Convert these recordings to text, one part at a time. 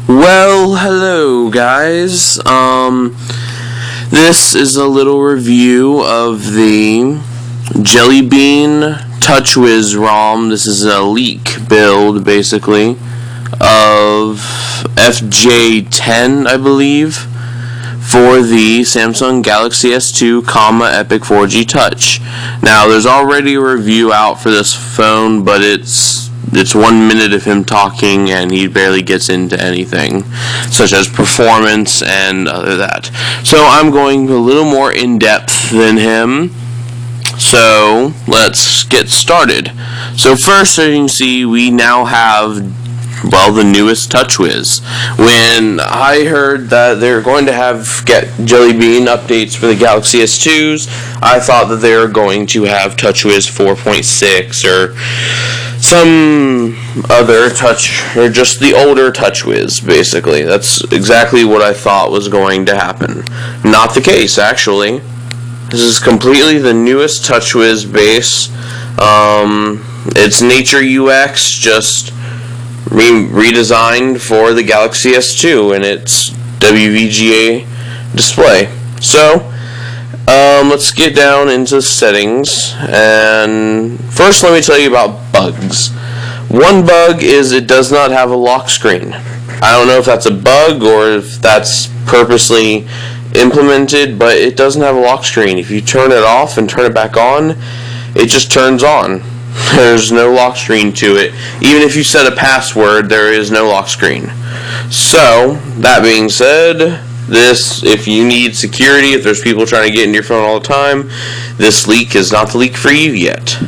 Well, hello guys. This is a little review of the Jelly Bean TouchWiz ROM. This is a leak build, basically, of FJ10, I believe, for the Samsung Galaxy S2, Epic 4G Touch. Now, there's already a review out for this phone, but it's 1 minute of him talking, and he barely gets into anything, such as performance and other that. So I'm going a little more in-depth than him. So let's get started. So first, as you can see, we now have, well, the newest TouchWiz. When I heard that they're going to get Jelly Bean updates for the Galaxy S2s, I thought that they were going to have TouchWiz 4.6 or some other or just the older TouchWiz, basically. That's exactly what I thought was going to happen. Not the case, actually. This is completely the newest TouchWiz base. It's Nature UX, just redesigned for the Galaxy S2 and its WVGA display. So, let's get down into settings, and first let me tell you about bugs. One bug is it does not have a lock screen. I don't know if that's a bug or if that's purposely implemented, but it doesn't have a lock screen. If you turn it off and turn it back on, it just turns on. There's no lock screen to it. Even if you set a password, there is no lock screen. So, that being said, if you need security, if there's people trying to get into your phone all the time, this leak is not the leak for you yet.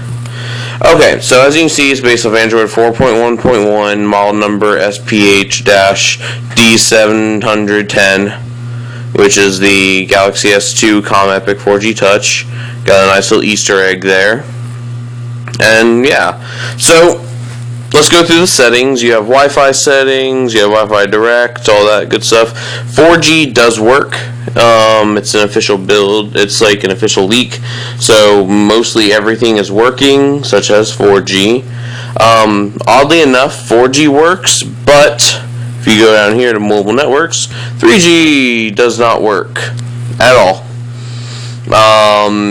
Okay, so as you can see, it's based off Android 4.1.1, model number SPH-D710, which is the Galaxy S2 Epic 4G Touch. Got a nice little Easter egg there. And yeah, so let's go through the settings. You have Wi-Fi settings, you have Wi-Fi Direct, all that good stuff. 4G does work. It's an official build. It's like an official leak. So mostly everything is working, such as 4G. Oddly enough, 4G works, but if you go down here to mobile networks, 3G does not work at all.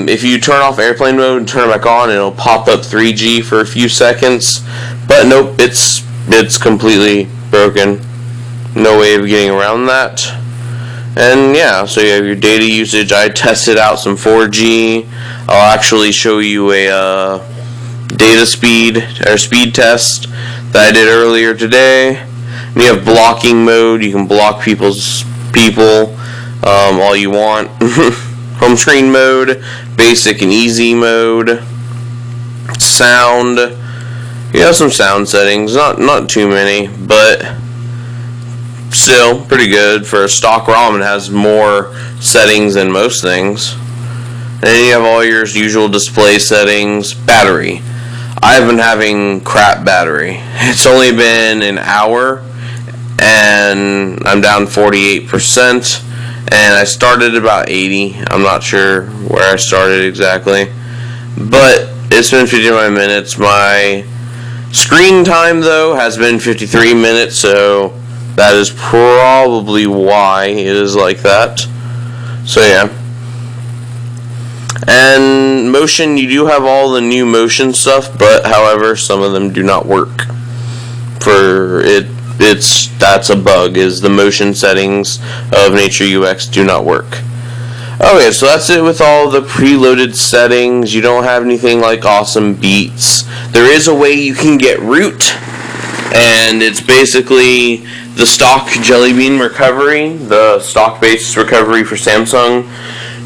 If you turn off airplane mode and turn it back on, it'll pop up 3G for a few seconds. But nope, it's completely broken. No way of getting around that. And yeah, so you have your data usage. I tested out some 4G. I'll actually show you a data speed test that I did earlier today. And you have blocking mode. You can block people all you want. Home screen mode, basic and easy mode, sound. You have some sound settings, not too many, but still pretty good for a stock ROM. It has more settings than most things. And then you have all your usual display settings. Battery. I've been having crap battery. It's only been an hour, and I'm down 48%. And I started about 80. I'm not sure where I started exactly. But it's been 59 minutes. My screen time, though, has been 53 minutes. So that is probably why it is like that. So, yeah. And motion, you do have all the new motion stuff. But, however, some of them do not work. That's a bug, is the motion settings of Nature UX do not work. Okay, so that's it with all the preloaded settings. You don't have anything like awesome beats. There is a way you can get root, and it's basically the stock Jelly Bean recovery, the stock basis recovery for Samsung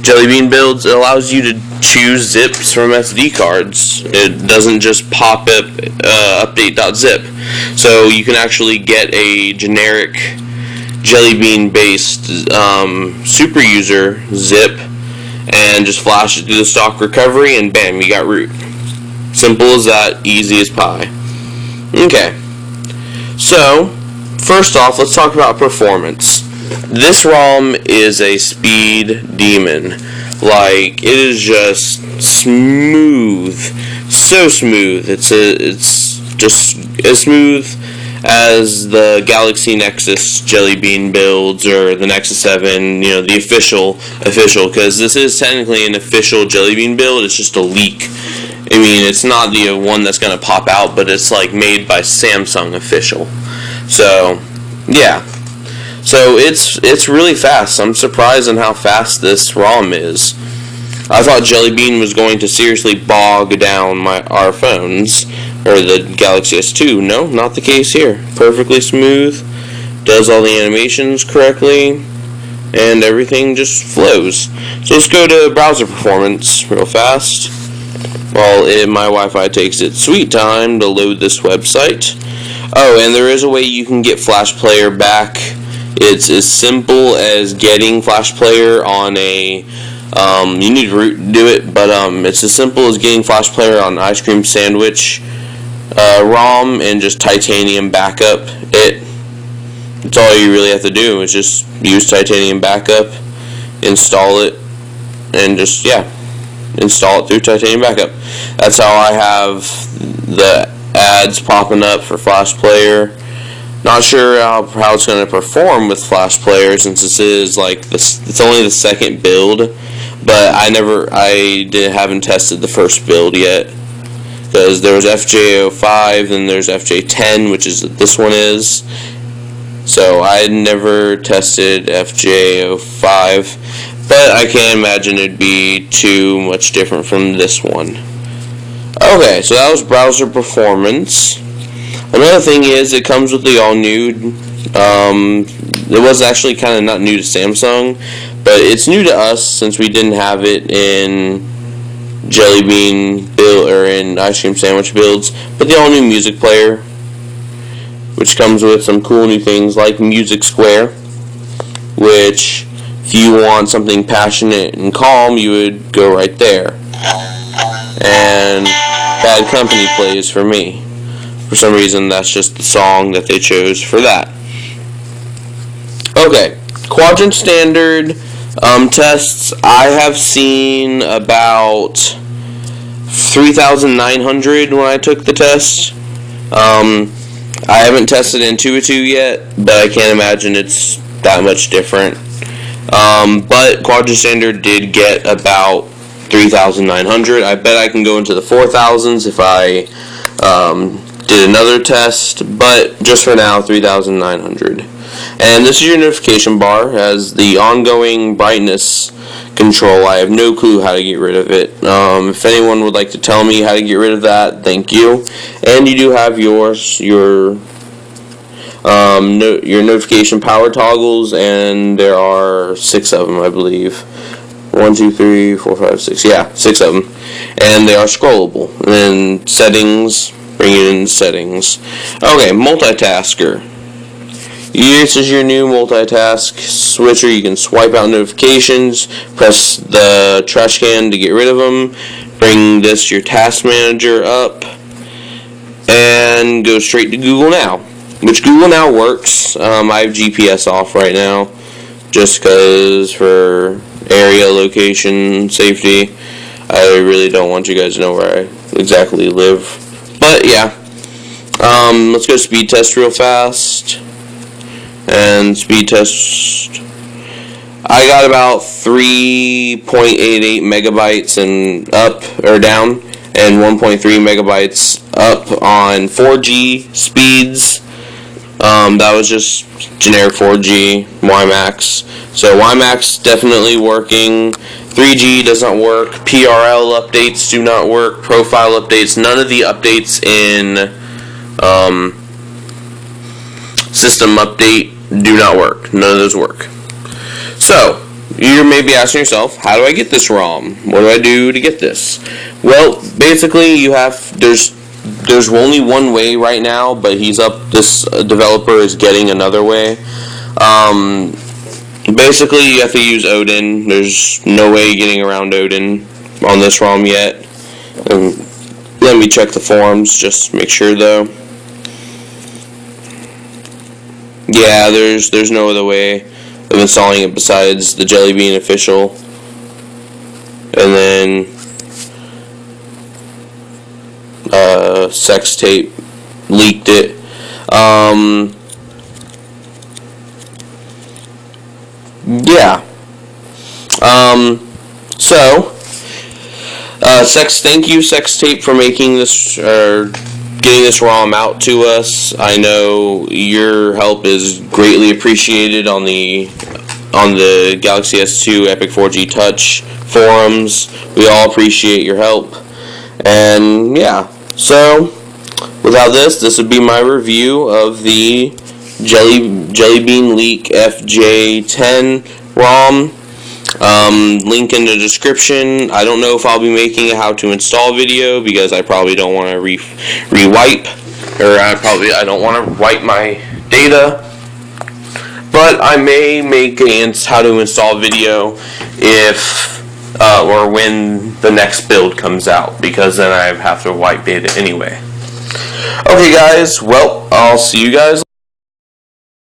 Jelly Bean builds. It allows you to choose zips from SD cards. It doesn't just pop up update.zip. So you can actually get a generic Jelly Bean based super user zip and just flash it through the stock recovery, and bam, you got root. Simple as that, easy as pie. Okay, so first off, let's talk about performance. This ROM is a speed demon. Like, it is just smooth, so smooth. It's just as smooth as the Galaxy Nexus Jelly Bean builds, or the Nexus 7, the official, because this is technically an official Jelly Bean build. It's just a leak. I mean, it's not the one that's going to pop out, but it's like made by Samsung official. So, yeah. So it's really fast. I'm surprised on how fast this ROM is. I thought Jelly Bean was going to seriously bog down our phones, or the Galaxy S2. No, not the case here. Perfectly smooth, does all the animations correctly, and everything just flows. So let's go to browser performance real fast. While my Wi-Fi takes its sweet time to load this website. Oh, and there is a way you can get Flash Player back. It's as simple as getting Flash Player on a you need root to do it, but it's as simple as getting Flash Player on Ice Cream Sandwich ROM and just titanium backup it. That's all you really have to do, is just use titanium backup, install it, and just, install it through titanium backup. That's how I have the ads popping up for Flash Player. Not sure how it's going to perform with Flash Player, since this is it's only the second build, but I haven't tested the first build yet, because there was FJ05, then there's FJ10, which is this one is. So I never tested FJ05, but I can't imagine it'd be too much different from this one. Okay, so that was browser performance. Another thing is, it comes with the all-new, it was actually kind of not new to Samsung, but it's new to us since we didn't have it in Jelly Bean build, or in Ice Cream Sandwich builds, but the all-new music player, which comes with some cool new things like Music Square, which, if you want something passionate and calm, you would go right there. And Bad Company plays for me. For some reason, that's just the song that they chose for that. Okay, Quadrant Standard tests. I have seen about 3,900 when I took the test. I haven't tested Intuitu yet, but I can't imagine it's that much different. But Quadrant Standard did get about 3,900. I bet I can go into the 4,000s if I did another test, but just for now, 3,900. And this is your notification bar. As the ongoing brightness control, I have no clue how to get rid of it. If anyone would like to tell me how to get rid of that, thank you. And you do have your notification power toggles, and there are 6 of them, I believe. 1, 2, 3, 4, 5, 6. Yeah, 6 of them, and they are scrollable. And then settings. Bring it in settings. Okay, multitasker. This is your new multitask switcher. You can swipe out notifications, press the trash can to get rid of them, bring your task manager up, and go straight to Google Now, which Google Now works. I have GPS off right now, just because for area location safety. I really don't want you guys to know where I exactly live. But yeah, let's go speed test real fast. And speed test, I got about 3.88 megabytes and up or down, and 1.3 megabytes up on 4G speeds. That was just generic 4G WiMAX. So WiMAX definitely working. 3G doesn't work. PRL updates do not work. Profile updates, none of the updates in system update do not work. None of those work. So you may be asking yourself, how do I get this ROM? What do I do to get this? Well, basically there's only one way right now, but this developer is getting another way. Basically, you have to use Odin. There's no way getting around Odin on this ROM yet. Let me check the forums, just to make sure though. Yeah, there's no other way of installing it besides the Jelly Bean official. And then Sex Tape leaked it. Yeah. Thank you, Sex Tape, for making this, getting this ROM out to us. I know your help is greatly appreciated on the Galaxy S2 Epic 4G Touch forums. We all appreciate your help. And yeah, so without this would be my review of the Jelly Bean Leak FJ10 ROM. Link in the description. I don't know if I'll be making a how to install video because I probably don't want to re-wipe, or I don't want to wipe my data. But I may make a how to install video if or when the next build comes out, because then I have to wipe data anyway. Okay guys, well, I'll see you guys